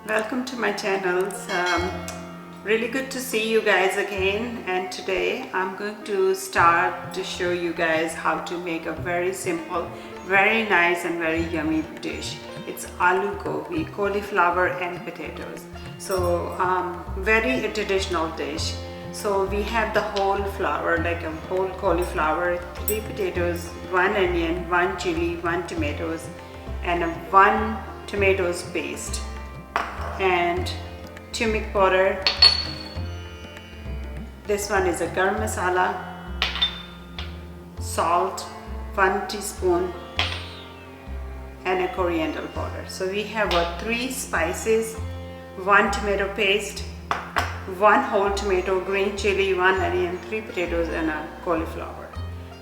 welcome to my channels. Really good to see you guys again, and today I'm going to start to show you guys how to make a very simple, very nice and very yummy dish. It's aloo gobi, cauliflower and potatoes. So very traditional dish. So we have the whole flour, like a whole cauliflower, 3 potatoes, 1 onion, 1 chili, 1 tomatoes, and 1 tomatoes paste, and turmeric powder. This one is a garam masala, salt, 1 teaspoon, and a coriander powder. So we have 3 spices, 1 tomato paste, 1 whole tomato, green chili, 1 onion, 3 potatoes, and a cauliflower.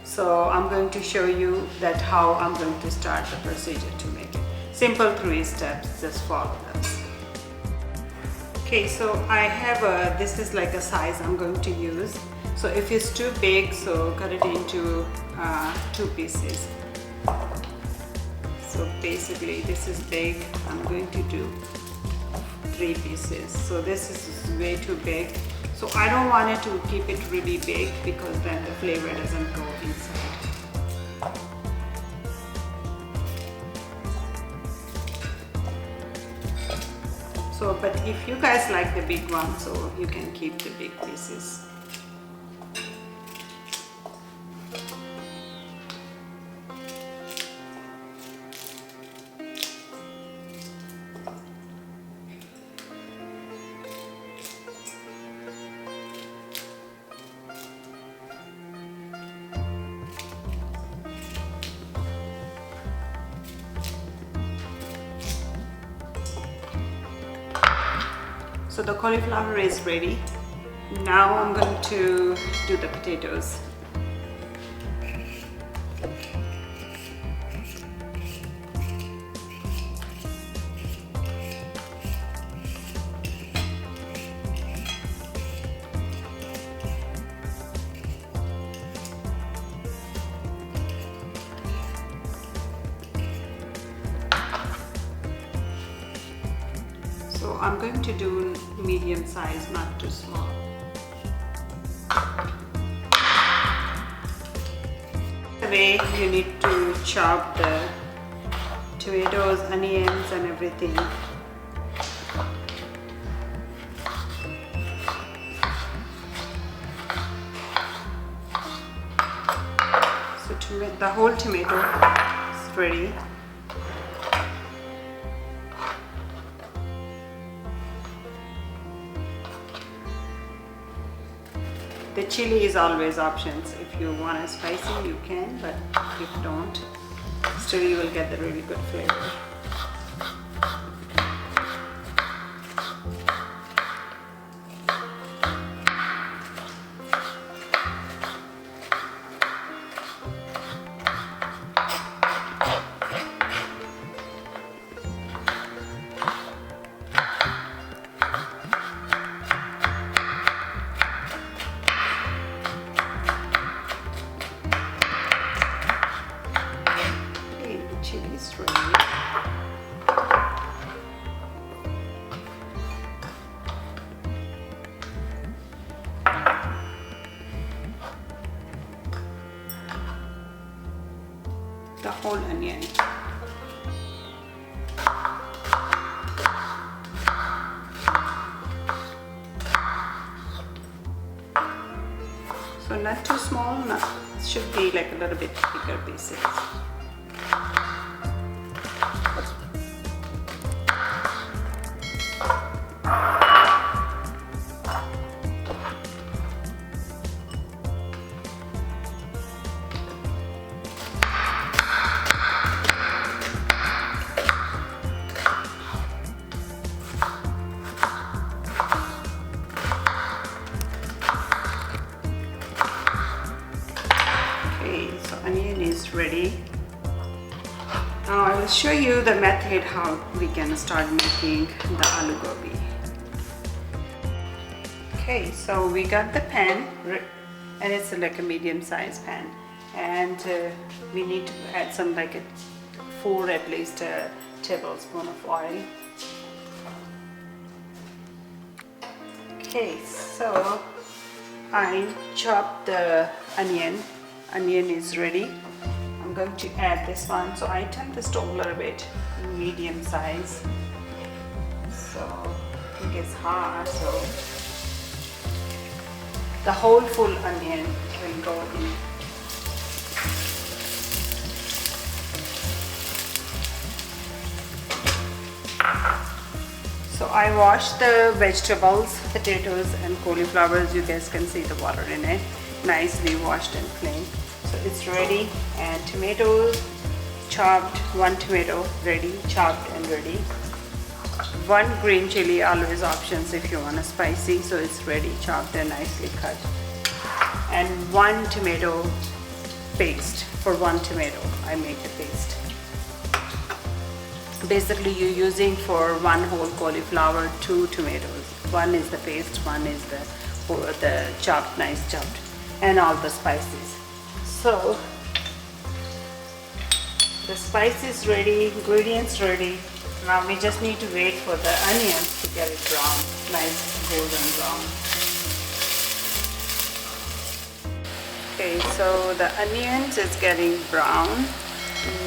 So I'm going to show you that how I'm going to start the procedure to make it. Simple 3 steps, just follow this. Okay, so I have this is like a size I'm going to use. So if it's too big, so cut it into 2 pieces. So basically this is big, I'm going to do 3 pieces. So this is way too big. So I don't want it to keep it really big because then the flavor doesn't go inside. So, but if you guys like the big one, so you can keep the big pieces. So the cauliflower is ready. Now I'm going to do the potatoes. So I'm going to do medium size, not too small. The way you need to chop the tomatoes, onions and everything. So the whole tomato is ready. The chili is always options. If you want it spicy, you can, but if don't, still you will get the really good flavor. Chili is ready. The whole onion. So not too small, not, it should be like a little bit bigger pieces. Onion is ready. Now I will show you the method how we can start making the aloo gobi. Okay, so we got the pan, and it's like a medium sized pan, and we need to add some like 4 at least tablespoon of oil. Okay, so I chopped the onion. Onion is ready. I'm going to add this one. So I turned the stove a little bit, medium size. So I think it's hot. So the whole full onion will go in. So I washed the vegetables, potatoes and cauliflowers. You guys can see the water in it. Nicely washed and clean. So it's ready. And tomatoes chopped, 1 tomato ready, chopped and ready. 1 green chili, always options if you want a spicy. So it's ready, chopped and nicely cut. And 1 tomato paste. For 1 tomato, I make the paste. Basically you're using for 1 whole cauliflower 2 tomatoes. 1 is the paste, 1 is the chopped, nice chopped, and all the spices. So the spice is ready, ingredients ready. Now we just need to wait for the onions to get it brown, nice golden brown. Okay, so the onions is getting brown.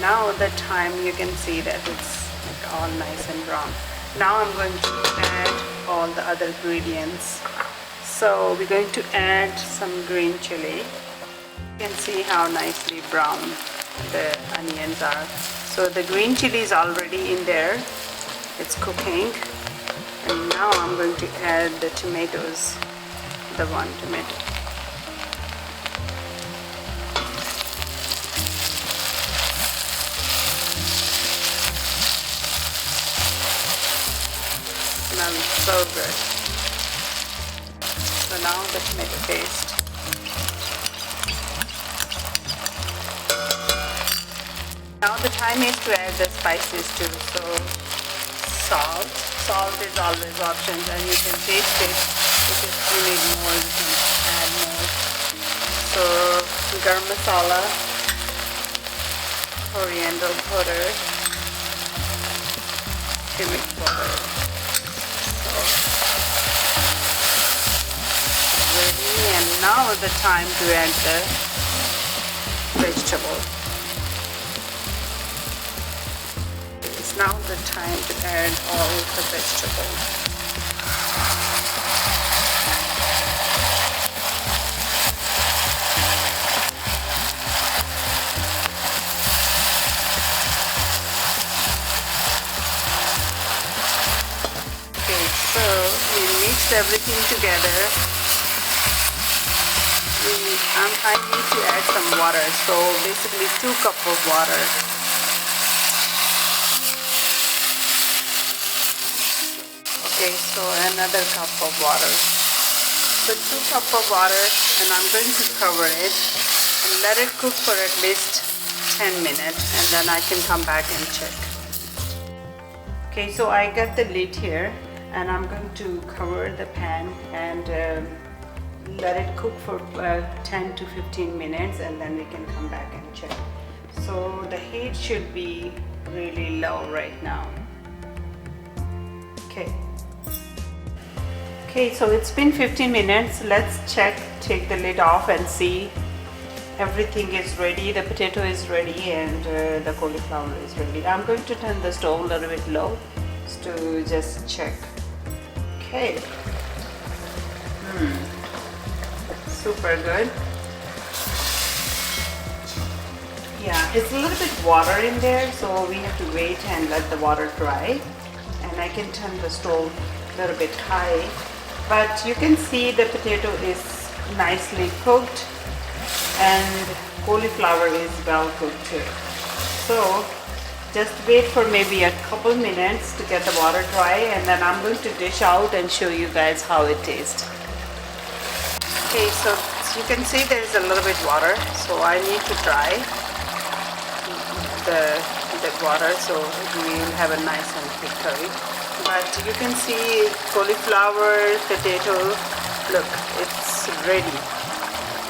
Now the time you can see that it's like all nice and brown. Now I'm going to add all the other ingredients. So we're going to add some green chili. You can see how nicely brown the onions are. So the green chili is already in there. It's cooking. And now I'm going to add the tomatoes, the 1 tomato. Smells so good. So now the tomato paste. Now the time is to add the spices too. So salt is always options, and you can taste it. If you need more, you can add more. So garam masala, coriander powder, turmeric powder. Ready, and now the time to add the vegetable. It's now the time to add all the vegetables. Okay, so we mixed everything together. I need to add some water, so basically 2 cups of water. Okay, so another cup of water. So 2 cups of water, and I'm going to cover it and let it cook for at least 10 minutes, and then I can come back and check. Okay, so I got the lid here, and I'm going to cover the pan and let it cook for 10 to 15 minutes, and then we can come back and check. So the heat should be really low right now. Okay, so it's been 15 minutes. Let's check, take the lid off and see everything is ready. The potato is ready and the cauliflower is ready. I'm going to turn the stove a little bit low to just check. Okay. Super good. Yeah, it's a little bit water in there, so we have to wait and let the water dry. And I can turn the stove a little bit high. But you can see the potato is nicely cooked and cauliflower is well cooked too. So just wait for maybe a couple minutes to get the water dry, and then I'm going to dish out and show you guys how it tastes. Okay, so you can see there is a little bit water, so I need to dry the water so we will have a nice and thick curry. But you can see cauliflower, potato, look, it's ready.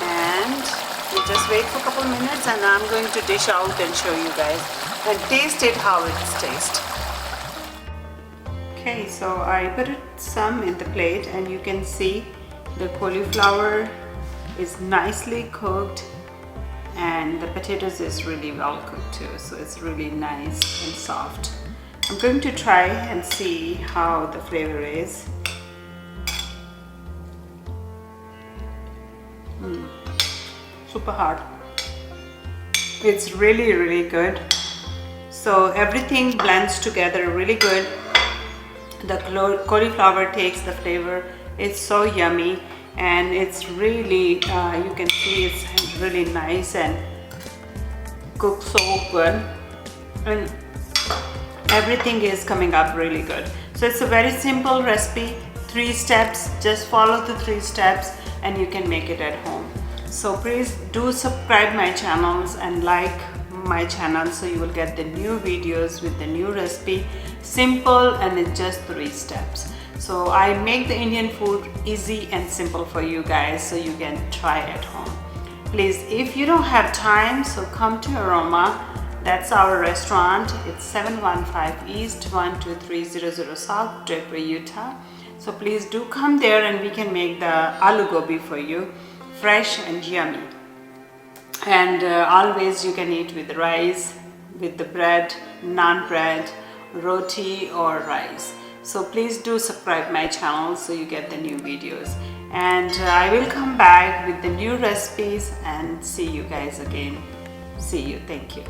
And you just wait for a couple minutes, and I'm going to dish out and show you guys and taste it how it tastes. Okay, so I put it some in the plate, and you can see the cauliflower is nicely cooked and the potatoes is really well cooked too, so it's really nice and soft. I'm going to try and see how the flavor is. Super hard. It's really good. So everything blends together really good. The cauliflower takes the flavor. It's so yummy, and it's really you can see it's really nice and cooked so good, and everything is coming up really good. So it's a very simple recipe, 3 steps. Just follow the 3 steps and you can make it at home. So please do subscribe my channels and like my channel, so you will get the new videos with the new recipe, simple and in just 3 steps. So I make the Indian food easy and simple for you guys, so you can try at home. Please, if you don't have time, so come to Aroma. That's our restaurant. It's 715 East 12300 South, Draper, Utah. So please do come there and we can make the Aloo Gobi for you, fresh and yummy. And always you can eat with rice, with the bread, naan bread, roti or rice. So please do subscribe my channel so you get the new videos. And I will come back with the new recipes and see you guys again. See you. Thank you.